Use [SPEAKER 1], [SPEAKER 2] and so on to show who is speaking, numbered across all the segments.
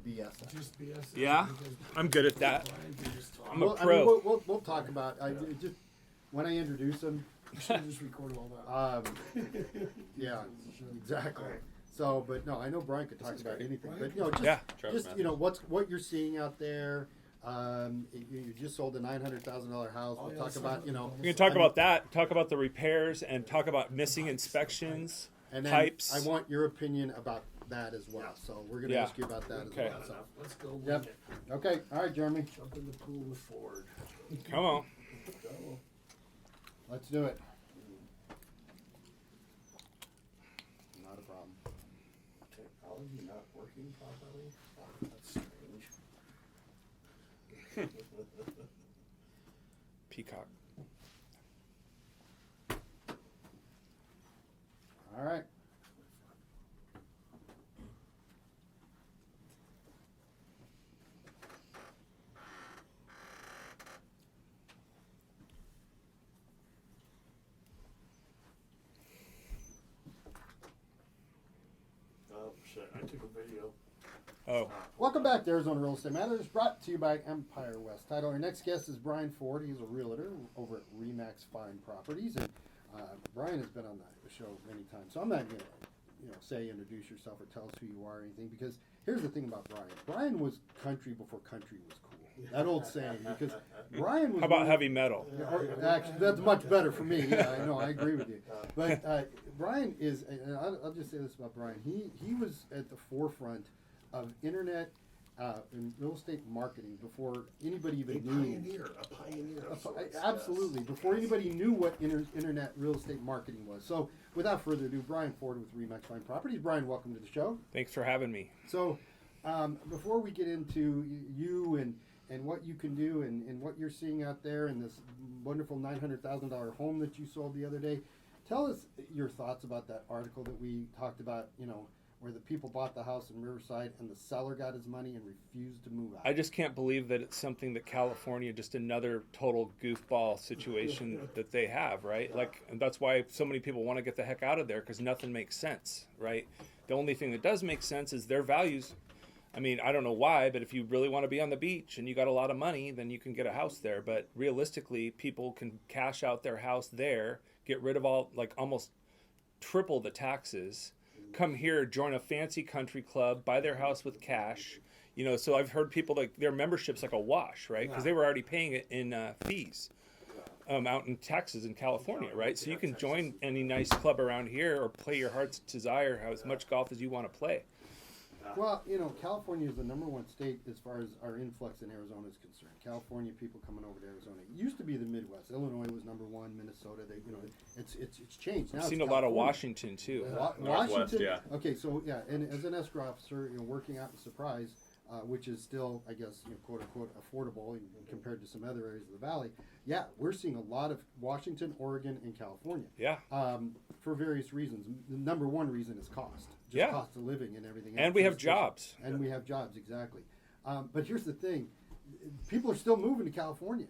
[SPEAKER 1] BS it.
[SPEAKER 2] Just BS it.
[SPEAKER 3] Yeah, I'm good at that.
[SPEAKER 2] Brian can just talk.
[SPEAKER 3] I'm a
[SPEAKER 1] Well, I
[SPEAKER 3] pro.
[SPEAKER 1] mean, we'll talk about. Just when I introduce him.
[SPEAKER 2] You should have just recorded all that.
[SPEAKER 1] Yeah, exactly. So, but no, I know Brian could talk about anything. But just
[SPEAKER 3] Yeah.
[SPEAKER 1] what you're seeing out there. You just sold a $900,000 house. We'll talk about
[SPEAKER 3] We can talk about that. Talk about the repairs and talk about missing inspections,
[SPEAKER 1] and then
[SPEAKER 3] pipes.
[SPEAKER 1] I want your opinion about that as well. So we're going to ask you about that
[SPEAKER 3] Okay.
[SPEAKER 1] as well. So.
[SPEAKER 2] Let's go. Wing
[SPEAKER 1] Yep.
[SPEAKER 2] it.
[SPEAKER 1] Okay. All right, Jeremy.
[SPEAKER 2] Jump in the pool with Ford.
[SPEAKER 3] Come on.
[SPEAKER 2] Go.
[SPEAKER 1] Let's do it. Not a problem.
[SPEAKER 2] Technology not working properly. Oh, that's strange.
[SPEAKER 3] Peacock.
[SPEAKER 1] All right.
[SPEAKER 2] Oh shit! I took a video.
[SPEAKER 3] Oh,
[SPEAKER 1] Welcome back to Arizona Real Estate Matters, brought to you by Empire West Title. Our next guest is Brian Ford. He's a realtor over at Remax Fine Properties, and Brian has been on the show many times. So I'm not going to, say introduce yourself or tell us who you are or anything, because here's the thing about Brian. Brian was country before country was cool. That old saying, because Brian was.
[SPEAKER 3] how about heavy metal?
[SPEAKER 1] Actually, that's much better for me. Yeah, I know. I agree with you. But Brian is, and I'll just say this about Brian. He was at the forefront of internet and real estate marketing before anybody even knew.
[SPEAKER 2] A pioneer. Of sorts,
[SPEAKER 1] Absolutely,
[SPEAKER 2] yes.
[SPEAKER 1] before anybody knew what internet real estate marketing was. So, without further ado, Brian Ford with Remax Fine Properties. Brian, welcome to the show.
[SPEAKER 3] Thanks for having me.
[SPEAKER 1] So, before we get into you and what you can do and what you're seeing out there in this wonderful $900,000 home that you sold the other day, tell us your thoughts about that article that we talked about, where the people bought the house in Riverside and the seller got his money and refused to move out.
[SPEAKER 3] I just can't believe that it's something that California, just another total goofball situation that they have, right? Like, and that's why so many people want to get the heck out of there, because nothing makes sense, right? The only thing that does make sense is their values. I mean, I don't know why, but if you really want to be on the beach and you got a lot of money, then you can get a house there. But realistically, people can cash out their house there, get rid of almost triple the taxes, come here, join a fancy country club, buy their house with cash. So I've heard people their membership's like a wash, right? Because they were already paying it in fees out in Texas and California, right? So you can join any nice club around here or play your heart's desire, have as much golf as you want to play.
[SPEAKER 1] Well, California is the number one state as far as our influx in Arizona is concerned. California people coming over to Arizona. It used to be the Midwest. Illinois was number one. Minnesota, it's changed. Now
[SPEAKER 3] I've
[SPEAKER 1] it's
[SPEAKER 3] seen a lot of
[SPEAKER 1] California.
[SPEAKER 3] Washington too.
[SPEAKER 1] Washington.
[SPEAKER 4] yeah.
[SPEAKER 1] Okay, so yeah, and as an escrow officer, working out in Surprise, which is still, I guess, quote unquote, affordable compared to some other areas of the valley. Yeah, we're seeing a lot of Washington, Oregon, and California.
[SPEAKER 3] Yeah.
[SPEAKER 1] For various reasons. The number one reason is cost. Just
[SPEAKER 3] Yeah.
[SPEAKER 1] cost of living and everything.
[SPEAKER 3] And
[SPEAKER 1] else.
[SPEAKER 3] we have jobs.
[SPEAKER 1] And we have jobs, exactly. But here's the thing: people are still moving to California,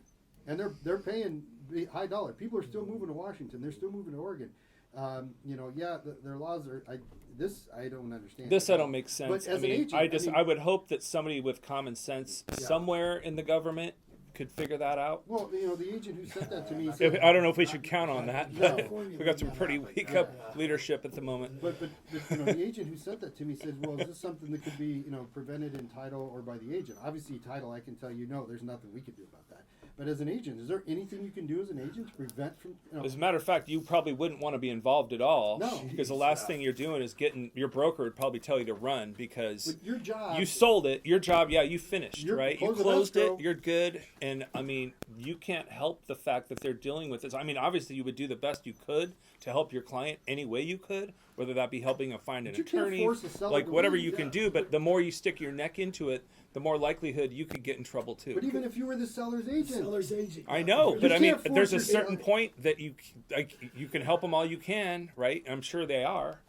[SPEAKER 1] and they're paying the high dollar. People are still moving to Washington. They're still moving to Oregon. Their laws are. I don't understand.
[SPEAKER 3] This I don't make sense.
[SPEAKER 1] But
[SPEAKER 3] I
[SPEAKER 1] as an
[SPEAKER 3] mean,
[SPEAKER 1] agent,
[SPEAKER 3] I would hope that somebody with common sense somewhere in the government could figure that out.
[SPEAKER 1] Well, the agent who sent that to me said,
[SPEAKER 3] I don't know if we should count on that, but
[SPEAKER 1] No.
[SPEAKER 3] we got some pretty weak leadership at the moment.
[SPEAKER 1] But the agent who sent that to me said, well, is this something that could be prevented in title or by the agent? Obviously, title, I can tell you, no, there's nothing we could do about that. But as an agent, is there anything you can do as an agent to prevent from?
[SPEAKER 3] As a matter of fact, you probably wouldn't want to be involved at all.
[SPEAKER 1] No.
[SPEAKER 3] Because the last thing you're doing is your broker would probably tell you to run because
[SPEAKER 1] But your job,
[SPEAKER 3] you sold it. Your job, you finished,
[SPEAKER 1] You're
[SPEAKER 3] right? You
[SPEAKER 1] closing
[SPEAKER 3] closed
[SPEAKER 1] escrow.
[SPEAKER 3] it. You're good. And I mean, you can't help the fact that they're dealing with this. I mean, obviously, you would do the best you could to help your client any way you could, whether that be helping them find an
[SPEAKER 1] But you can't
[SPEAKER 3] attorney,
[SPEAKER 1] force the seller
[SPEAKER 3] like
[SPEAKER 1] to
[SPEAKER 3] whatever
[SPEAKER 1] leave,
[SPEAKER 3] you can do. But the more you stick your neck into it, the more likelihood you could get in trouble too.
[SPEAKER 1] But even if you were the seller's agent,
[SPEAKER 2] Seller's agent.
[SPEAKER 3] I know,
[SPEAKER 1] You
[SPEAKER 3] but I mean,
[SPEAKER 1] can't force
[SPEAKER 3] there's a
[SPEAKER 1] your-
[SPEAKER 3] certain point that you can help them all you can, right? I'm sure they are,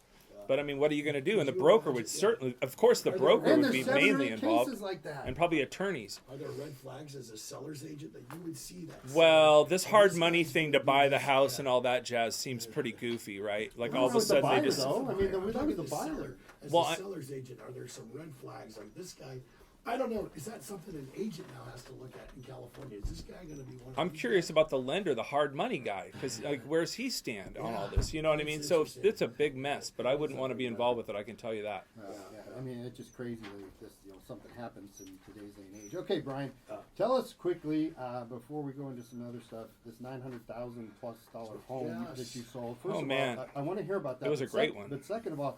[SPEAKER 3] but I mean, what are you going to do? And the broker would certainly, of course, the broker
[SPEAKER 1] and
[SPEAKER 3] would
[SPEAKER 1] there's
[SPEAKER 3] be
[SPEAKER 1] 7 or 8
[SPEAKER 3] mainly involved,
[SPEAKER 1] cases like that.
[SPEAKER 3] and probably attorneys.
[SPEAKER 2] Are there red flags as a seller's agent that you would see that?
[SPEAKER 3] Well, this hard money thing to buy the house and all that jazz seems pretty goofy, right? Like all of a
[SPEAKER 1] With the
[SPEAKER 3] sudden
[SPEAKER 1] buyer,
[SPEAKER 3] they just.
[SPEAKER 1] though. I mean, that was the buyer.
[SPEAKER 2] as
[SPEAKER 3] Well,
[SPEAKER 2] a seller's agent, are there some red flags like this guy? I don't know. Is that something an agent now has to look at in California? Is this guy going to be one?
[SPEAKER 3] I'm curious about the lender, the hard money guy, because like, where's he stand on all this? You know what I mean?
[SPEAKER 2] It's
[SPEAKER 3] So
[SPEAKER 2] interesting.
[SPEAKER 3] it's a big mess, but I wouldn't want to be involved with it. I can tell you that.
[SPEAKER 1] Yeah, I mean, it's just crazy that this, something happens in today's day and age. Okay, Brian, tell us quickly before we go into some other stuff. This $900,000+ home
[SPEAKER 2] Yes.
[SPEAKER 1] that you sold. First
[SPEAKER 3] Oh,
[SPEAKER 1] of
[SPEAKER 3] man.
[SPEAKER 1] all, I want to hear about that.
[SPEAKER 3] It was a
[SPEAKER 1] But
[SPEAKER 3] great one.
[SPEAKER 1] But second of all,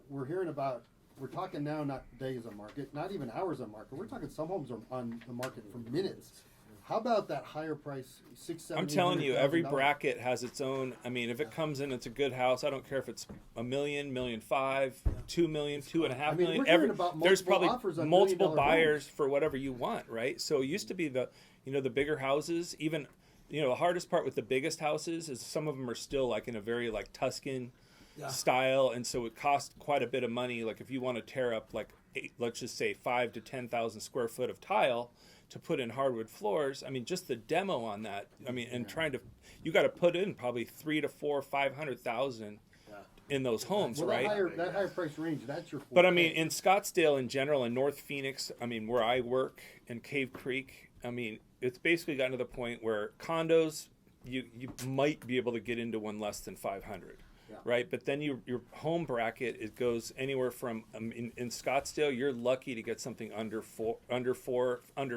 [SPEAKER 1] we're hearing about. We're talking now not days on market, not even hours on market. We're talking some homes are on the market for minutes. How about that higher price, $600,000?
[SPEAKER 3] I'm telling you, every
[SPEAKER 1] $800,000?
[SPEAKER 3] bracket has its own. I mean, if it comes in, it's a good house. I don't care if it's $1 million, $1.5 million, $2 million, $2.5
[SPEAKER 1] I mean,
[SPEAKER 3] million.
[SPEAKER 1] we're hearing about
[SPEAKER 3] There's
[SPEAKER 1] multiple
[SPEAKER 3] probably
[SPEAKER 1] offers on
[SPEAKER 3] multiple
[SPEAKER 1] million-dollar
[SPEAKER 3] buyers
[SPEAKER 1] homes.
[SPEAKER 3] for whatever you want, right? So it used to be the bigger houses. Even the hardest part with the biggest houses is some of them are still like in a very like Tuscan style, and so it costs quite a bit of money. Like if you want to tear up like let's just say 5,000 to 10,000 square foot of tile to put in hardwood floors. I mean, just the demo on that. I mean, and you got to put in probably 300,000 to 500,000 in those homes,
[SPEAKER 1] Well,
[SPEAKER 3] right?
[SPEAKER 1] that higher price range, that's your.
[SPEAKER 3] But I mean, in Scottsdale in general, in North Phoenix, I mean, where I work in Cave Creek, I mean, it's basically gotten to the point where condos, you might be able to get into one less than 500. Right, but then your home bracket, it goes anywhere from in Scottsdale, you're lucky to get something under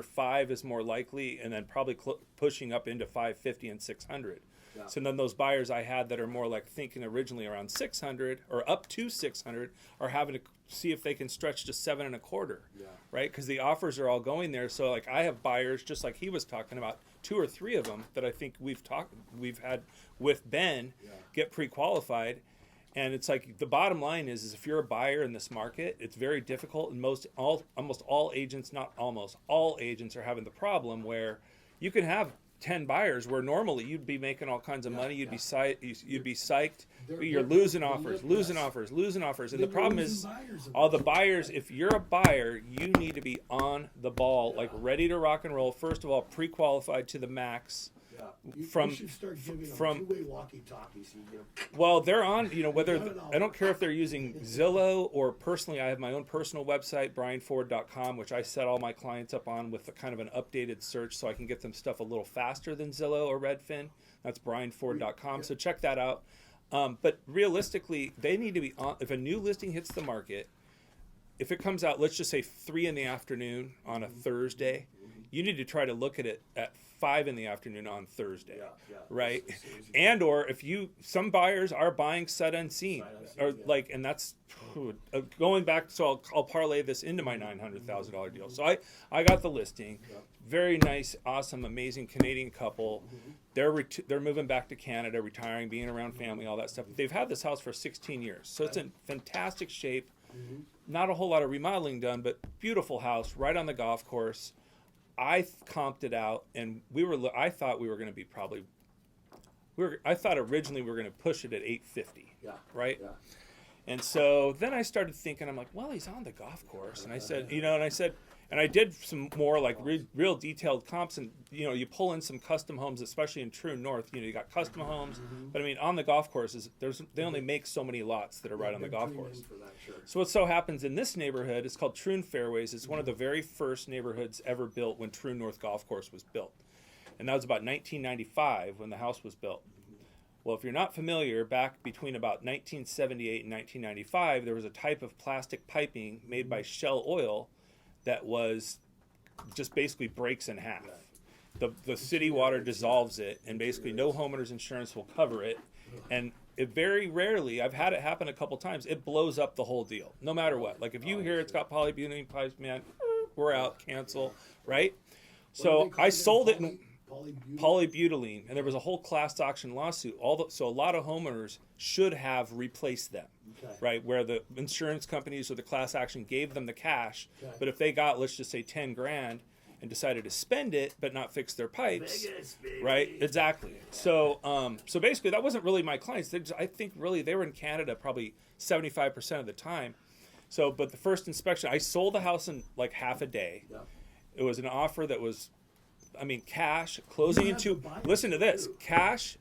[SPEAKER 3] five is more likely, and then probably pushing up into 550 and 600. So then those buyers I had that are more like thinking originally around 600 or up to 600 are having to see if they can stretch to 7.25. Right, because the offers are all going there. So like I have buyers just like he was talking about, 2 or 3 of them that I think we've had with Ben get pre-qualified. And it's like the bottom line is if you're a buyer in this market, it's very difficult, and almost all agents, not almost all agents, are having the problem where you can have 10 buyers where normally you'd be making all kinds of money, you'd be psyched, but you're losing offers, and the problem is all the buyers. If you're a buyer, you need to be on the ball, like ready to rock and roll. First of all, pre-qualified to the max.
[SPEAKER 2] You
[SPEAKER 3] From
[SPEAKER 2] should start giving them
[SPEAKER 3] from
[SPEAKER 2] two-way walkie-talkies.
[SPEAKER 3] well, they're on, whether I don't care if they're using Zillow or personally, I have my own personal website, brianford.com, which I set all my clients up on with a kind of an updated search so I can get them stuff a little faster than Zillow or Redfin. That's brianford.com. So check that out. But realistically, they need to be on. If a new listing hits the market, if it comes out, let's just say 3 p.m. on a Thursday, you need to try to look at it at 5 p.m. on Thursday, right? And or if some buyers are buying sight unseen, or like, and that's going back. So I'll parlay this into my $900,000 deal. So I got the listing, very nice, awesome, amazing Canadian couple. They're moving back to Canada, retiring, being around family, all that stuff. They've had this house for 16 years, so it's in fantastic shape. Not a whole lot of remodeling done, but beautiful house right on the golf course. I comped it out, and I thought we were going to be I thought originally we were going to push it at 850. Right. Yeah. And so then I started thinking, I'm like, well, he's on the golf course, and I said, and I did some more like real detailed comps, and you pull in some custom homes, especially in True North. You got custom homes, but I mean on the golf courses, they only make so many lots that are right on the golf course. So what so happens in this neighborhood, it's called Troon Fairways. It's one of the very first neighborhoods ever built when True North Golf Course was built, and that was about 1995 when the house was built. Well, if you're not familiar, back between about 1978 and 1995, there was a type of plastic piping made by Shell Oil that was just basically breaks in half. The city water dissolves it, and basically no homeowner's insurance will cover it. And it very rarely, I've had it happen a couple times, it blows up the whole deal, no matter what. Like if you hear it's got polybutylene pipes, man, we're out, cancel, right? So I sold it in polybutylene, and there was a whole class action lawsuit. So a lot of homeowners should have replaced them, right? Where the insurance companies or the class action gave them the cash, but if they got, let's just say, $10,000 and decided to spend it but not fix their pipes, right? Exactly. So, so basically, that wasn't really my clients. I think really they were in Canada probably 75% of the time. So, but the first inspection, I sold the house in like half a day. It was an offer that was, cash, closing into, listen to this, cash,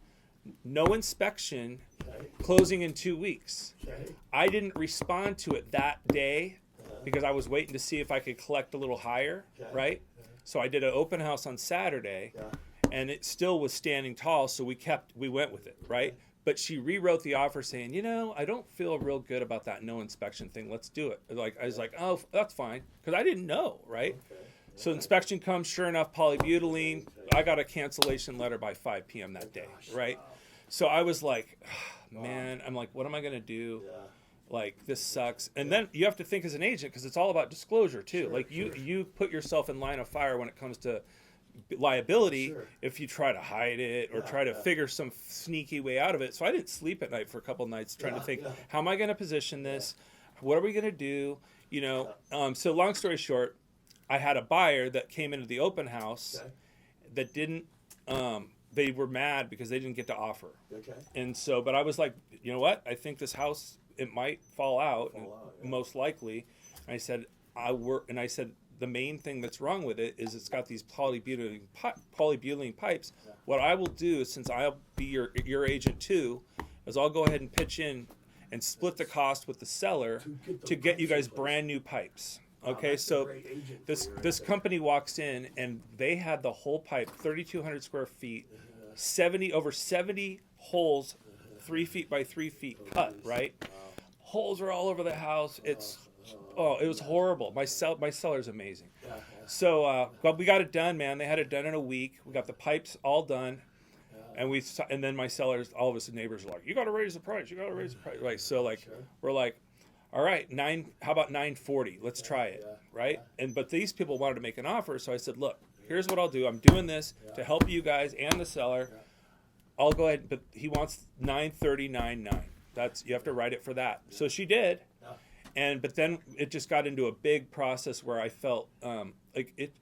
[SPEAKER 3] no inspection,
[SPEAKER 2] Okay.
[SPEAKER 3] closing in 2 weeks.
[SPEAKER 2] Okay.
[SPEAKER 3] I didn't respond to it that day because I was waiting to see if I could collect a little higher,
[SPEAKER 2] Okay.
[SPEAKER 3] right? So I did an open house on Saturday,
[SPEAKER 2] Yeah.
[SPEAKER 3] and it still was standing tall, so we went with it, right? But she rewrote the offer saying, I don't feel real good about that no inspection thing. Let's do it. I was like, oh, that's fine, because I didn't know, right?
[SPEAKER 2] Okay.
[SPEAKER 3] So inspection comes, sure enough, polybutylene. I got a cancellation letter by 5 p.m. that day, right? So I was like, man, I'm like, what am I going to do?
[SPEAKER 2] Yeah.
[SPEAKER 3] Like, this sucks. And then you have to think as an agent, because it's all about disclosure too.
[SPEAKER 2] Sure,
[SPEAKER 3] like
[SPEAKER 2] sure.
[SPEAKER 3] you put yourself in line of fire when it comes to liability
[SPEAKER 2] Sure.
[SPEAKER 3] if you try to hide it or try to figure some sneaky way out of it. So I didn't sleep at night for a couple of nights trying to think, how am I going to position this? What are we going to do? So long story short, I had a buyer that came into the open house
[SPEAKER 2] Okay.
[SPEAKER 3] that didn't, they were mad because they didn't get to offer.
[SPEAKER 2] Okay.
[SPEAKER 3] And so, but I was like, you know what? I think this house, it might fall out, most likely. And I said, the main thing that's wrong with it is it's got these polybutylene pipes.
[SPEAKER 2] Yeah.
[SPEAKER 3] What I will do, since I'll be your agent too, is I'll go ahead and pitch in and split the cost with the seller to get you guys brand new pipes. Okay,
[SPEAKER 2] that's a
[SPEAKER 3] so
[SPEAKER 2] great agent
[SPEAKER 3] this
[SPEAKER 2] for you right
[SPEAKER 3] this
[SPEAKER 2] there.
[SPEAKER 3] company walks in and they had the whole pipe, 3,200 square feet, over 70 holes, 3 feet by 3 feet cut. Right, holes are all over the house. It was horrible. My seller's amazing.
[SPEAKER 2] Yeah.
[SPEAKER 3] So, but we got it done, man. They had it done in a week. We got the pipes all done, and then my sellers, all of us neighbors were like, "You got to raise the price. You got to raise the price." Right. So we're like, all right, how about 940? Let's try it, right? But these people wanted to make an offer, so I said, look, here's what I'll do. I'm doing this to help you guys and the seller. I'll go ahead, but he wants 930.99. You have to write it for that. So she did, but then it just got into a big process where I felt like it.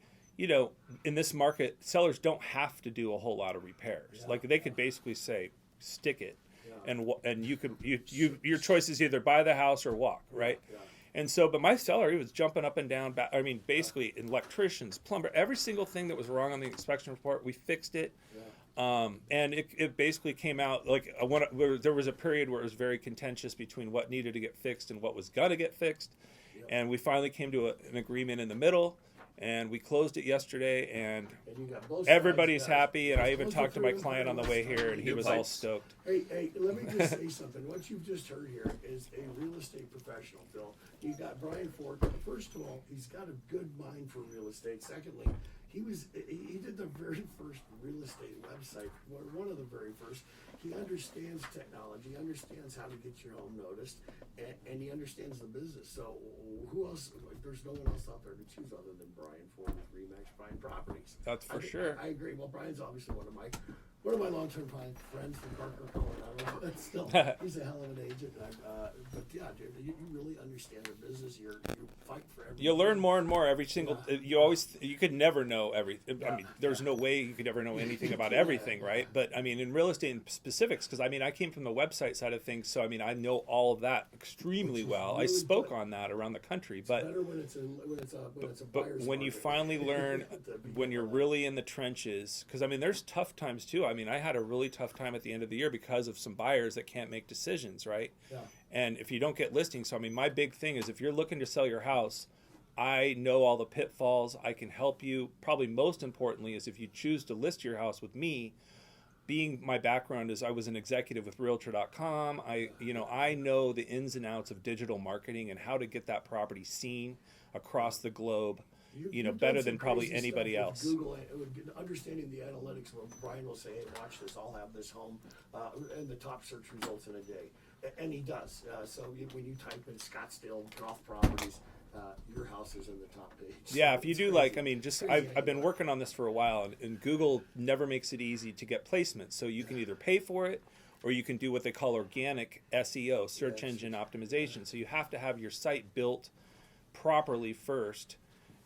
[SPEAKER 3] In this market, sellers don't have to do a whole lot of repairs. Like they could basically say, stick it. And your choice is either buy the house or walk, right?
[SPEAKER 2] Yeah.
[SPEAKER 3] And so, but my seller, he was jumping up and down. I mean, basically, electricians, plumber, every single thing that was wrong on the inspection report, we fixed it. And it basically came out like there was a period where it was very contentious between what needed to get fixed and what was gonna get fixed, and we finally came to an agreement in the middle. And we closed it yesterday, and
[SPEAKER 2] you got both
[SPEAKER 3] everybody's
[SPEAKER 2] sides, guys.
[SPEAKER 3] happy. And I even
[SPEAKER 2] Close
[SPEAKER 3] talked to
[SPEAKER 2] it
[SPEAKER 3] my
[SPEAKER 2] through
[SPEAKER 3] client on the way here, and he was all stoked.
[SPEAKER 2] Hey, let me just say something. What you've just heard here is a real estate professional, Phil. You got Brian Ford. First of all, he's got a good mind for real estate. Secondly, he did the very first real estate website, one of the very first. He understands technology, understands how to get your home noticed, and he understands the business. So who else? There's no one else out there to choose other than Brian Ford with Remax Prime Properties.
[SPEAKER 3] That's for sure.
[SPEAKER 2] I agree. Well, Brian's obviously one of my long-term friends from Parker, Colorado. But still, he's a hell of an agent. But yeah, dude, you really understand the business. You fight for everything.
[SPEAKER 3] You learn more and more every single. You could never know everything. I mean, there's no way you could ever know anything about everything, right? But I mean, in real estate in specifics, because I mean, I came from the website side of things, so I mean, I know all of that extremely well.
[SPEAKER 2] really
[SPEAKER 3] I spoke
[SPEAKER 2] good.
[SPEAKER 3] on that around the country, but
[SPEAKER 2] Better when it's a
[SPEAKER 3] but
[SPEAKER 2] buyer's
[SPEAKER 3] when you
[SPEAKER 2] market.
[SPEAKER 3] finally learn, when you're really in the trenches, because I mean, there's tough times too. I mean, I had a really tough time at the end of the year because of some buyers that can't make decisions, right?
[SPEAKER 2] Yeah.
[SPEAKER 3] And if you don't get listings, so I mean, my big thing is if you're looking to sell your house, I know all the pitfalls. I can help you. Probably most importantly is if you choose to list your house with me, being my background is I was an executive with Realtor.com. I know the ins and outs of digital marketing and how to get that property seen across the globe,
[SPEAKER 2] You've
[SPEAKER 3] better
[SPEAKER 2] done
[SPEAKER 3] than
[SPEAKER 2] some
[SPEAKER 3] probably
[SPEAKER 2] crazy
[SPEAKER 3] anybody
[SPEAKER 2] stuff
[SPEAKER 3] else.
[SPEAKER 2] with Google, understanding the analytics where Brian will say, hey, watch this, I'll have this home in the top search results in a day. And he does. So when you type in Scottsdale golf properties, your house is in the top page.
[SPEAKER 3] Yeah,
[SPEAKER 2] So
[SPEAKER 3] if you
[SPEAKER 2] it's
[SPEAKER 3] do
[SPEAKER 2] crazy.
[SPEAKER 3] I've been working on this for a while, and Google never makes it easy to get placements. So you can either pay for it, or you can do what they call organic SEO, search engine optimization. So you have to have your site built properly first.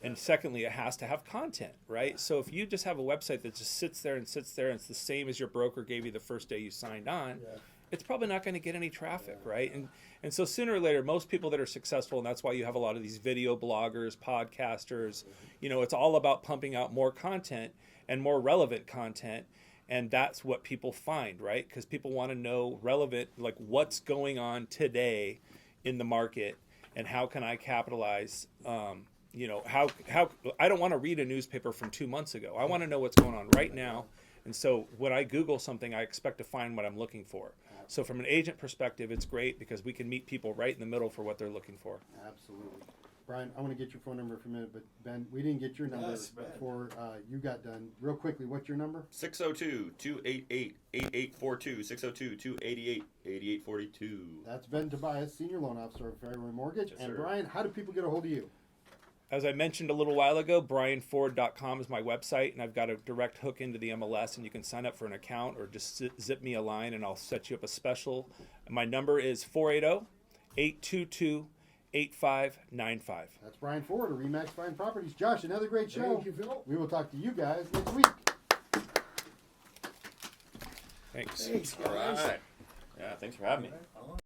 [SPEAKER 3] And secondly, it has to have content, right? So if you just have a website that just sits there, and it's the same as your broker gave you the first day you signed on, it's probably not going to get any traffic, right? And so sooner or later, most people that are successful, and that's why you have a lot of these video bloggers, podcasters, it's all about pumping out more content and more relevant content. And that's what people find, right? Because people want to know relevant, like what's going on today in the market and how can I capitalize. How I don't want to read a newspaper from 2 months ago. I want to know what's going on right now. And so when I Google something, I expect to find what I'm looking for. So from an agent perspective, it's great because we can meet people right in the middle for what they're looking for.
[SPEAKER 1] Absolutely. Brian, I want to get your phone number for a minute, but Ben, we didn't get your number
[SPEAKER 2] Yes, Ben.
[SPEAKER 1] before you got done. Real quickly, what's your number?
[SPEAKER 4] 602-288-8842, 602-288-8842.
[SPEAKER 1] That's Ben Tobias, Senior Loan Officer of Fairway Mortgage.
[SPEAKER 4] Yes,
[SPEAKER 1] and
[SPEAKER 4] sir.
[SPEAKER 1] Brian, how do people get a hold of you?
[SPEAKER 3] As I mentioned a little while ago, brianford.com is my website, and I've got a direct hook into the MLS, and you can sign up for an account or just zip me a line, and I'll set you up a special. My number is 480-822-8595.
[SPEAKER 1] That's Brian Ford of Remax Fine Properties. Josh, another great show.
[SPEAKER 2] Thank you, Phil.
[SPEAKER 1] We will talk to you guys next week.
[SPEAKER 3] Thanks.
[SPEAKER 2] Thanks, guys.
[SPEAKER 4] All right. Yeah, thanks for having me.